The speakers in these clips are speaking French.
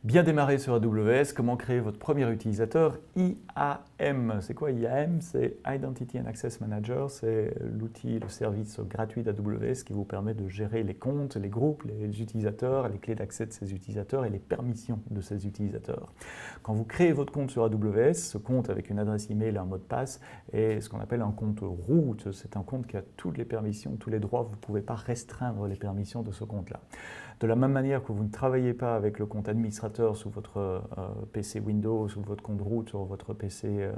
Bien démarrer sur AWS, comment créer votre premier utilisateur IAM. C'est quoi IAM? C'est Identity and Access Manager, c'est l'outil, le service gratuit d'AWS qui vous permet de gérer les comptes, les groupes, les utilisateurs, les clés d'accès de ces utilisateurs et les permissions de ces utilisateurs. Quand vous créez votre compte sur AWS, ce compte avec une adresse email et un mot de passe est ce qu'on appelle un compte root. C'est un compte qui a toutes les permissions, tous les droits, vous ne pouvez pas restreindre les permissions de ce compte-là. De la même manière que vous ne travaillez pas avec le compte administrateur sous votre PC Windows, sous votre compte root sur votre PC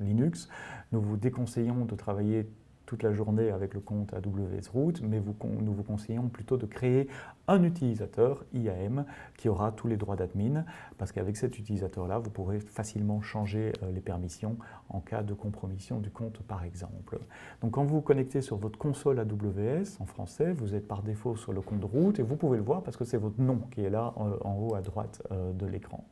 Linux, nous vous déconseillons de travailler toute la journée avec le compte AWS Root, mais nous vous conseillons plutôt de créer un utilisateur IAM qui aura tous les droits d'admin, parce qu'avec cet utilisateur-là, vous pourrez facilement changer les permissions en cas de compromission du compte, par exemple. Donc quand vous vous connectez sur votre console AWS, en français, vous êtes par défaut sur le compte root, et vous pouvez le voir parce que c'est votre nom qui est là en haut à droite de l'écran.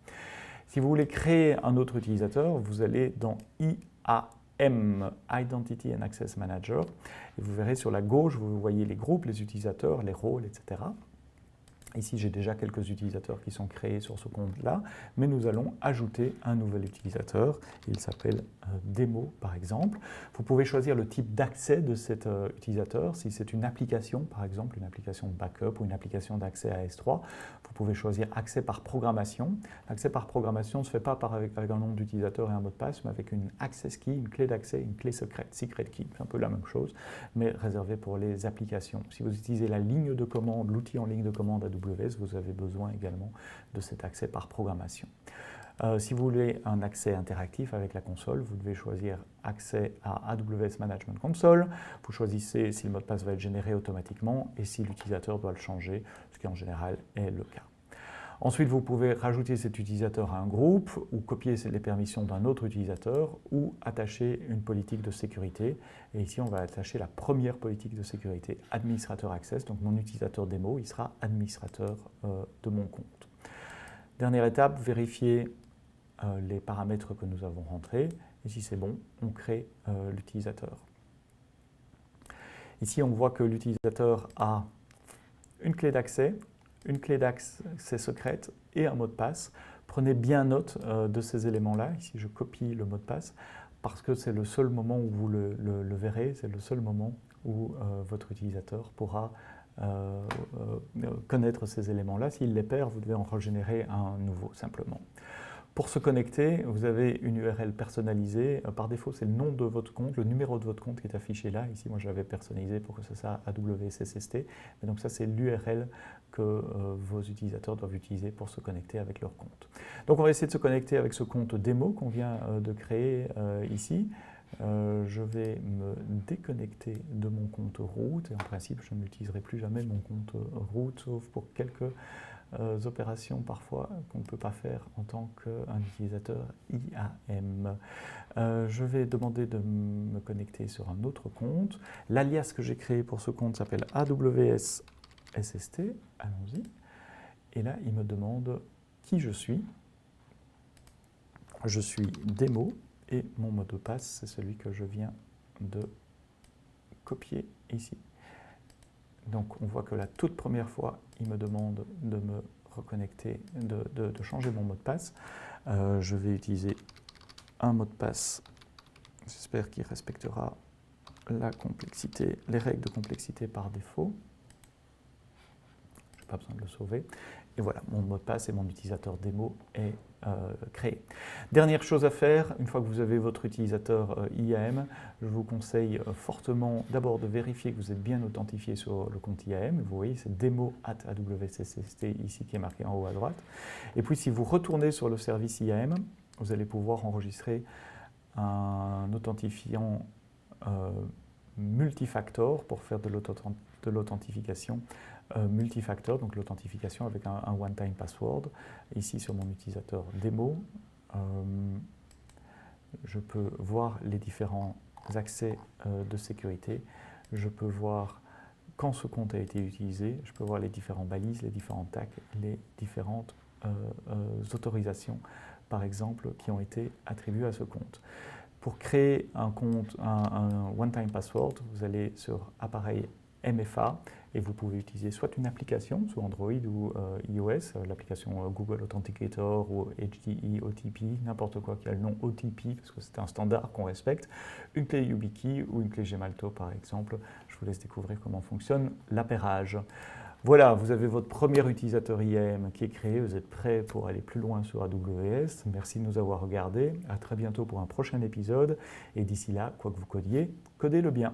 Si vous voulez créer un autre utilisateur, vous allez dans IAM, Identity and Access Manager, et vous verrez sur la gauche, vous voyez les groupes, les utilisateurs, les rôles, etc. Ici, j'ai déjà quelques utilisateurs qui sont créés sur ce compte-là, mais nous allons ajouter un nouvel utilisateur. Il s'appelle Démo, par exemple. Vous pouvez choisir le type d'accès de cet utilisateur. Si c'est une application, par exemple, une application de backup ou une application d'accès à S3, vous pouvez choisir accès par programmation. L'accès par programmation ne se fait pas avec un nom d'utilisateur et un mot de passe, mais avec une access key, une clé d'accès, une clé secrète, secret key. C'est un peu la même chose, mais réservé pour les applications. Si vous utilisez la ligne de commande, l'outil en ligne de commande AWS, vous avez besoin également de cet accès par programmation. Si vous voulez un accès interactif avec la console, vous devez choisir accès à AWS Management Console. Vous choisissez si le mot de passe va être généré automatiquement et si l'utilisateur doit le changer, ce qui en général est le cas. Ensuite, vous pouvez rajouter cet utilisateur à un groupe ou copier les permissions d'un autre utilisateur ou attacher une politique de sécurité. Et ici, on va attacher la première politique de sécurité, Administrateur Access. Donc, mon utilisateur démo, il sera administrateur de mon compte. Dernière étape, vérifier les paramètres que nous avons rentrés. Et si c'est bon, on crée l'utilisateur. Ici, on voit que l'utilisateur a une clé d'accès secrète et un mot de passe. Prenez bien note de ces éléments-là. Ici, je copie le mot de passe parce que c'est le seul moment où vous le verrez, c'est le seul moment où votre utilisateur pourra connaître ces éléments-là. S'il les perd, vous devez en régénérer un nouveau, simplement. Pour se connecter, vous avez une URL personnalisée. Par défaut, c'est le nom de votre compte, le numéro de votre compte qui est affiché là. Ici, moi, je l'avais personnalisé pour que ce soit AWS SST. Et donc ça, c'est l'URL que vos utilisateurs doivent utiliser pour se connecter avec leur compte. Donc, on va essayer de se connecter avec ce compte démo qu'on vient de créer ici. Je vais me déconnecter de mon compte root. Et en principe, je n'utiliserai plus jamais mon compte root, sauf pour quelques opérations parfois qu'on ne peut pas faire en tant qu'un utilisateur IAM. Je vais demander de me connecter sur un autre compte. L'alias que j'ai créé pour ce compte s'appelle AWS SST. Allons-y. Et là, il me demande qui je suis. Je suis démo et mon mot de passe, c'est celui que je viens de copier ici. Donc on voit que la toute première fois, il me demande de me reconnecter, de changer mon mot de passe. Je vais utiliser un mot de passe, j'espère qu'il respectera la complexité, les règles de complexité par défaut. Je n'ai pas besoin de le sauver. Et voilà, mon mot de passe et mon utilisateur démo est créé. Dernière chose à faire, une fois que vous avez votre utilisateur IAM, je vous conseille fortement d'abord de vérifier que vous êtes bien authentifié sur le compte IAM. Vous voyez, c'est demo@AWSST ici qui est marqué en haut à droite. Et puis si vous retournez sur le service IAM, vous allez pouvoir enregistrer un authentifiant multifactor pour faire de l'authentification multifactor, donc l'authentification avec un one-time password. Ici sur mon utilisateur démo, je peux voir les différents accès de sécurité. Je peux voir quand ce compte a été utilisé. Je peux voir les différents balises, les différents tags, les différentes autorisations, par exemple, qui ont été attribuées à ce compte. Pour créer un compte, un one-time password, vous allez sur appareil MFA et vous pouvez utiliser soit une application sous Android ou iOS, l'application Google Authenticator ou HDE OTP, n'importe quoi qui a le nom OTP parce que c'est un standard qu'on respecte, une clé YubiKey ou une clé Gemalto par exemple. Je vous laisse découvrir comment fonctionne l'appairage. Voilà, vous avez votre premier utilisateur IAM qui est créé, vous êtes prêts pour aller plus loin sur AWS. Merci de nous avoir regardés, à très bientôt pour un prochain épisode et d'ici là, quoi que vous codiez, codez-le bien.